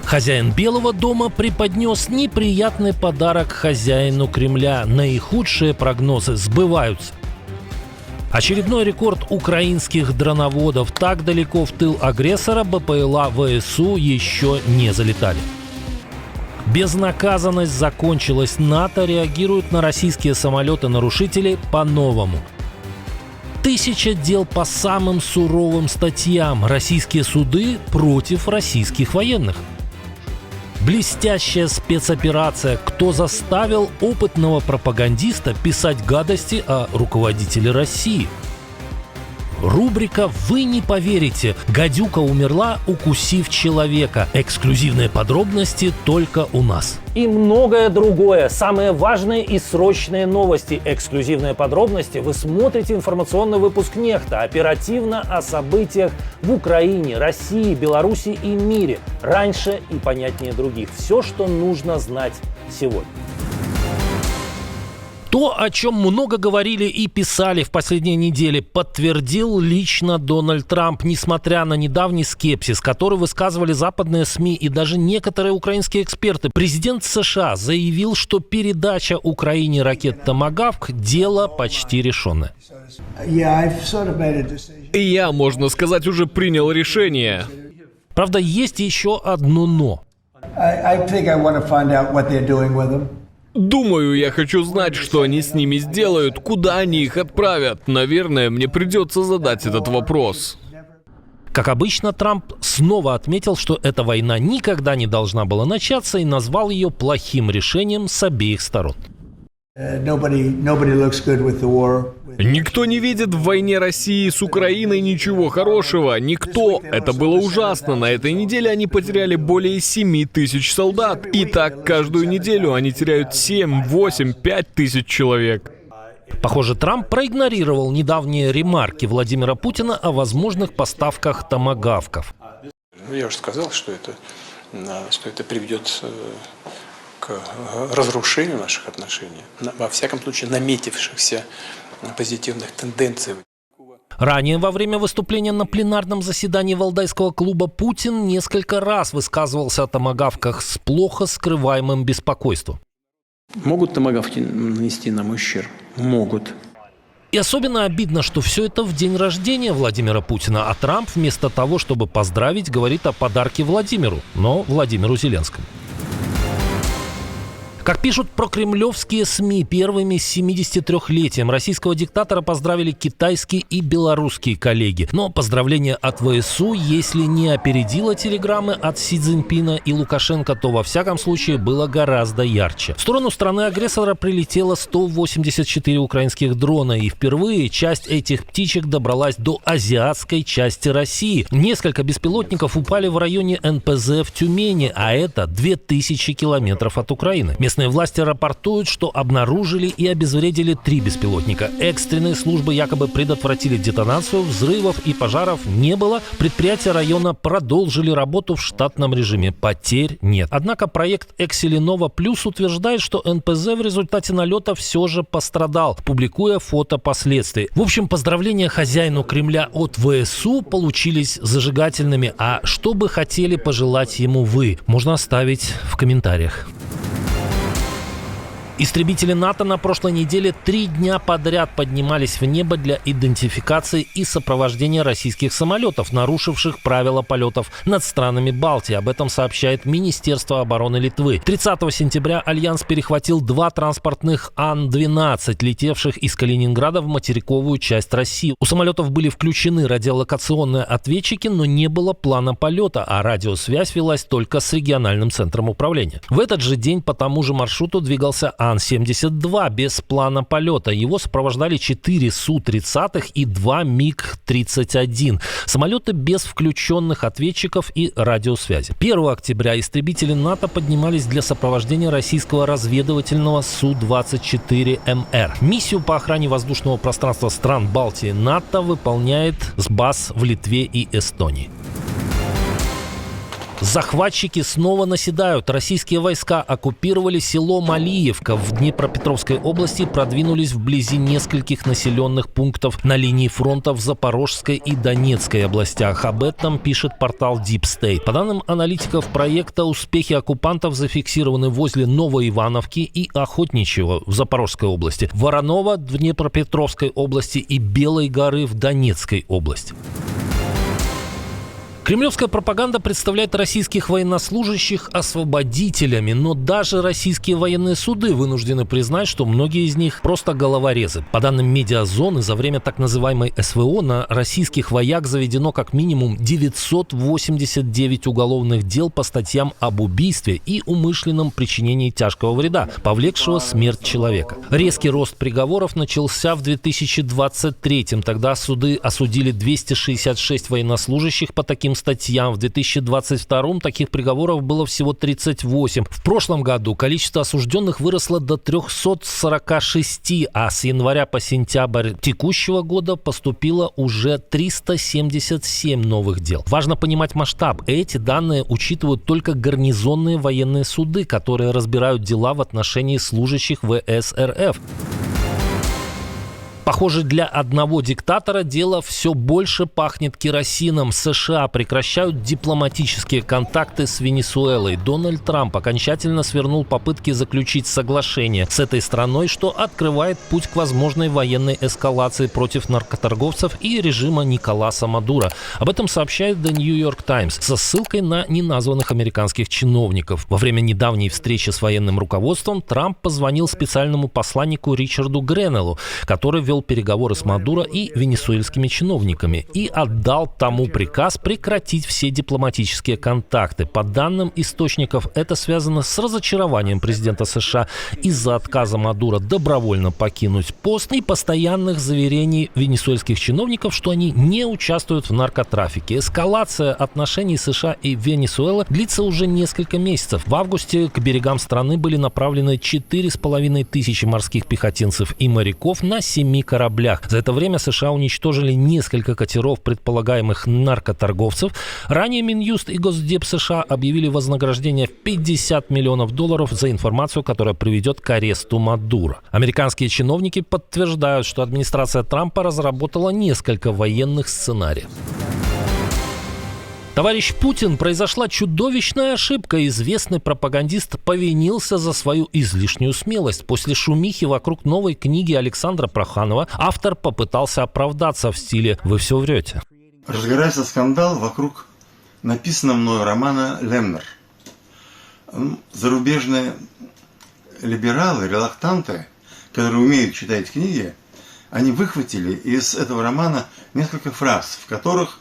Хозяин Белого дома преподнес неприятный подарок хозяину Кремля. Наихудшие прогнозы сбываются. Очередной рекорд украинских дроноводов. Так далеко в тыл агрессора БПЛА ВСУ еще не залетали. Безнаказанность закончилась. НАТО реагирует на российские самолеты-нарушители по-новому. 1000 дел по самым суровым статьям. Российские суды против российских военных. Блестящая спецоперация. Кто заставил опытного пропагандиста писать гадости о руководителе России? Рубрика «Вы не поверите». Гадюка умерла, укусив человека. Эксклюзивные подробности только у нас. И многое другое. Самые важные и срочные новости. Эксклюзивные подробности. Вы смотрите информационный выпуск «Нехта». Оперативно о событиях в Украине, России, Беларуси и мире. Раньше и понятнее других. Все, что нужно знать сегодня. То, о чем много говорили и писали в последние недели, подтвердил лично Дональд Трамп, несмотря на недавний скепсис, который высказывали западные СМИ и даже некоторые украинские эксперты. Президент США заявил, что передача Украине ракет «Томагавк» – дело почти решенное. И я, можно сказать, уже принял решение. Правда, есть еще одно «но». Думаю, я хочу знать, что они с ними сделают, куда они их отправят. Наверное, мне придется задать этот вопрос. Как обычно, Трамп снова отметил, что эта война никогда не должна была начаться, и назвал ее плохим решением с обеих сторон. Никто не видит в войне России с Украиной ничего хорошего. Никто. Это было ужасно. На этой неделе они потеряли более 7000 солдат. И так каждую неделю они теряют 7, 8, 5 тысяч человек. Похоже, Трамп проигнорировал недавние ремарки Владимира Путина о возможных поставках томагавков. Я уже сказал, что это приведет к разрушению наших отношений, во всяком случае наметившихся позитивных тенденций. Ранее, во время выступления на пленарном заседании Валдайского клуба, Путин несколько раз высказывался о томагавках с плохо скрываемым беспокойством. Могут томагавки нанести нам ущерб? Могут. И особенно обидно, что все это в день рождения Владимира Путина, а Трамп вместо того, чтобы поздравить, говорит о подарке Владимиру, но Владимиру Зеленскому. Как пишут прокремлевские СМИ, первыми с 73-летием российского диктатора поздравили китайские и белорусские коллеги. Но поздравление от ВСУ, если не опередило телеграммы от Си Цзиньпина и Лукашенко, то во всяком случае было гораздо ярче. В сторону страны-агрессора прилетело 184 украинских дрона, и впервые часть этих птичек добралась до азиатской части России. Несколько беспилотников упали в районе НПЗ в Тюмени, а это 2000 километров от Украины. Местные власти рапортуют, что обнаружили и обезвредили 3 беспилотника. Экстренные службы якобы предотвратили детонацию, взрывов и пожаров не было. Предприятия района продолжили работу в штатном режиме. Потерь нет. Однако проект Экселинова Плюс утверждает, что НПЗ в результате налета все же пострадал, публикуя фото последствий. В общем, поздравления хозяину Кремля от ВСУ получились зажигательными. А что бы хотели пожелать ему вы, можно оставить в комментариях. Истребители НАТО на прошлой неделе 3 дня подряд поднимались в небо для идентификации и сопровождения российских самолетов, нарушивших правила полетов над странами Балтии. Об этом сообщает Министерство обороны Литвы. 30 сентября Альянс перехватил 2 транспортных Ан-12, летевших из Калининграда в материковую часть России. У самолетов были включены радиолокационные ответчики, но не было плана полета, а радиосвязь велась только с региональным центром управления. В этот же день по тому же маршруту двигался Ан-72 без плана полета. Его сопровождали 4 Су-30 и 2 МиГ-31. Самолеты без включенных ответчиков и радиосвязи. 1 октября истребители НАТО поднимались для сопровождения российского разведывательного Су-24МР. Миссию по охране воздушного пространства стран Балтии НАТО выполняет с баз в Литве и Эстонии. Захватчики снова наседают. Российские войска оккупировали село Малиевка в Днепропетровской области и продвинулись вблизи нескольких населенных пунктов на линии фронта в Запорожской и Донецкой областях. Об этом пишет портал Deep State. По данным аналитиков проекта, успехи оккупантов зафиксированы возле Новоивановки и Охотничьего в Запорожской области, Воронова в Днепропетровской области и Белой горы в Донецкой области. Кремлевская пропаганда представляет российских военнослужащих освободителями, но даже российские военные суды вынуждены признать, что многие из них просто головорезы. По данным Медиазоны, за время так называемой СВО на российских вояк заведено как минимум 989 уголовных дел по статьям об убийстве и умышленном причинении тяжкого вреда, повлекшего смерть человека. Резкий рост приговоров начался в 2023-м. Тогда суды осудили 266 военнослужащих по таким статьям. В 2022 таких приговоров было всего 38. В прошлом году количество осужденных выросло до 346, а с января по сентябрь текущего года поступило уже 377 новых дел. Важно понимать масштаб. Эти данные учитывают только гарнизонные военные суды, которые разбирают дела в отношении служащих ВС РФ. Похоже, для одного диктатора дело все больше пахнет керосином. США прекращают дипломатические контакты с Венесуэлой. Дональд Трамп окончательно свернул попытки заключить соглашение с этой страной, что открывает путь к возможной военной эскалации против наркоторговцев и режима Николаса Мадуро. Об этом сообщает The New York Times со ссылкой на неназванных американских чиновников. Во время недавней встречи с военным руководством Трамп позвонил специальному посланнику Ричарду Гренеллу, который вел переговоры с Мадуро и венесуэльскими чиновниками и отдал тому приказ прекратить все дипломатические контакты. По данным источников, это связано с разочарованием президента США из-за отказа Мадуро добровольно покинуть пост и постоянных заверений венесуэльских чиновников, что они не участвуют в наркотрафике. Эскалация отношений США и Венесуэлы длится уже несколько месяцев. В августе к берегам страны были направлены 4500 морских пехотинцев и моряков на 7 кораблях. За это время США уничтожили несколько катеров предполагаемых наркоторговцев. Ранее Минюст и Госдеп США объявили вознаграждение в $50 миллионов за информацию, которая приведет к аресту Мадуро. Американские чиновники подтверждают, что администрация Трампа разработала несколько военных сценариев. Товарищ Путин, произошла чудовищная ошибка. Известный пропагандист повинился за свою излишнюю смелость. После шумихи вокруг новой книги Александра Проханова автор попытался оправдаться в стиле «Вы все врете». Разгорается скандал вокруг написанного мною романа «Лемнер». Зарубежные либералы, релактанты, которые умеют читать книги, они выхватили из этого романа несколько фраз, в которых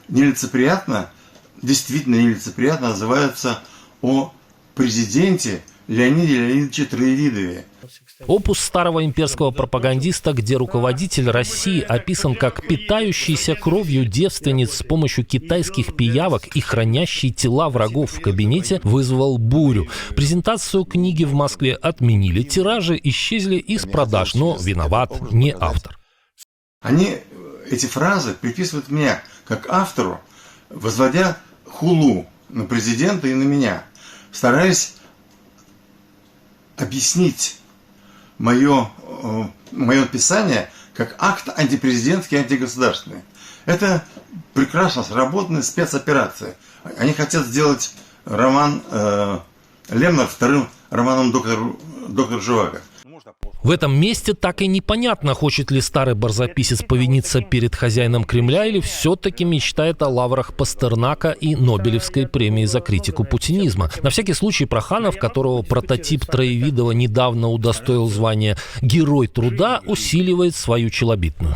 нелицеприятно, действительно нелицеприятно отзываются о президенте Леониде Леонидовиче Троевидове. Опус старого имперского пропагандиста, где руководитель России описан как питающийся кровью девственниц с помощью китайских пиявок и хранящий тела врагов в кабинете, вызвал бурю. Презентацию книги в Москве отменили, тиражи исчезли из продаж, но виноват не автор. Они эти фразы приписывают мне как автору, возводя хулу на президента и на меня, стараясь объяснить мое писание как акт антипрезидентский и антигосударственный. Это прекрасно сработанная спецоперация. Они хотят сделать роман Лемнер вторым романом доктора Живаго. В этом месте так и непонятно, хочет ли старый барзаписец повиниться перед хозяином Кремля или все-таки мечтает о лаврах Пастернака и Нобелевской премии за критику путинизма. На всякий случай Проханов, которого прототип Троевидова недавно удостоил звания «Герой труда», усиливает свою челобитную.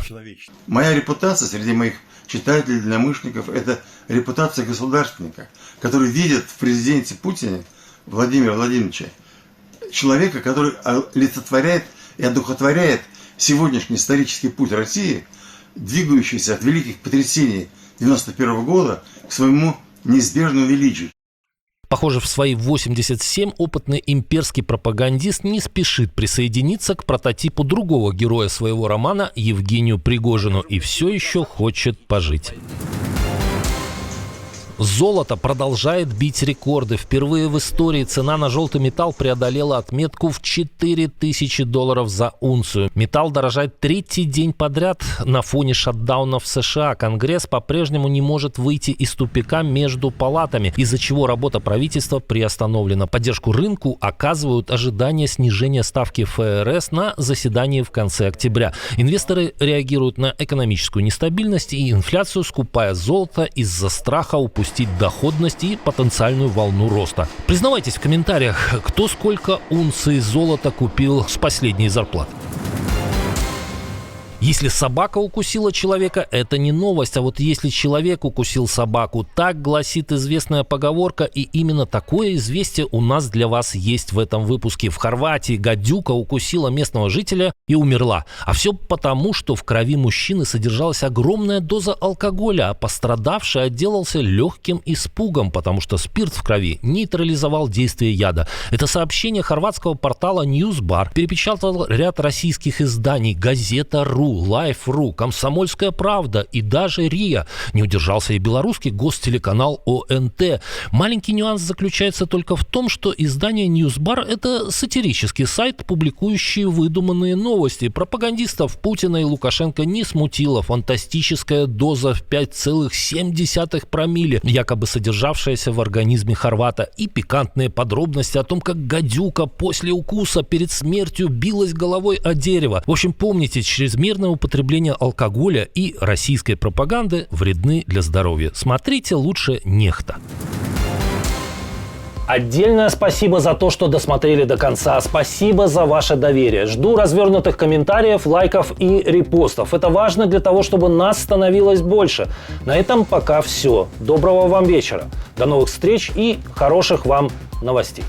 Моя репутация среди моих читателей, единомышленников – это репутация государственника, который видит в президенте Путине Владимира Владимировича человека, который олицетворяет и одухотворяет сегодняшний исторический путь России, двигающийся от великих потрясений 1991 года к своему неизбежному величию. Похоже, в свои 87 опытный имперский пропагандист не спешит присоединиться к прототипу другого героя своего романа Евгению Пригожину и все еще хочет пожить. Золото продолжает бить рекорды. Впервые в истории цена на желтый металл преодолела отметку в $4000 за унцию. Металл дорожает третий день подряд на фоне шатдауна в США. Конгресс по-прежнему не может выйти из тупика между палатами, из-за чего работа правительства приостановлена. Поддержку рынку оказывают ожидания снижения ставки ФРС на заседании в конце октября. Инвесторы реагируют на экономическую нестабильность и инфляцию, скупая золото из-за страха упустить доходность и потенциальную волну роста. Признавайтесь в комментариях, кто сколько унций золота купил с последней зарплаты. Если собака укусила человека, это не новость, а вот если человек укусил собаку, так гласит известная поговорка, и именно такое известие у нас для вас есть в этом выпуске. В Хорватии гадюка укусила местного жителя и умерла. А все потому, что в крови мужчины содержалась огромная доза алкоголя, а пострадавший отделался легким испугом, потому что спирт в крови нейтрализовал действие яда. Это сообщение хорватского портала Newsbar перепечатал ряд российских изданий: Газета.ру, Life.ru, Комсомольская правда и даже РИА. Не удержался и белорусский гостелеканал ОНТ. Маленький нюанс заключается только в том, что издание Newsbar — это сатирический сайт, публикующий выдуманные новости. Пропагандистов Путина и Лукашенко не смутила фантастическая доза в 5,7 промилле, якобы содержавшаяся в организме хорвата, и пикантные подробности о том, как гадюка после укуса перед смертью билась головой о дерево. В общем, помните, чрезмерное употребление алкоголя и российской пропаганды вредны для здоровья. Смотрите лучше нехта. Отдельное спасибо за то, что досмотрели до конца. Спасибо за ваше доверие. Жду развернутых комментариев, лайков и репостов. Это важно для того, чтобы нас становилось больше. На этом пока все. Доброго вам вечера. До новых встреч и хороших вам новостей.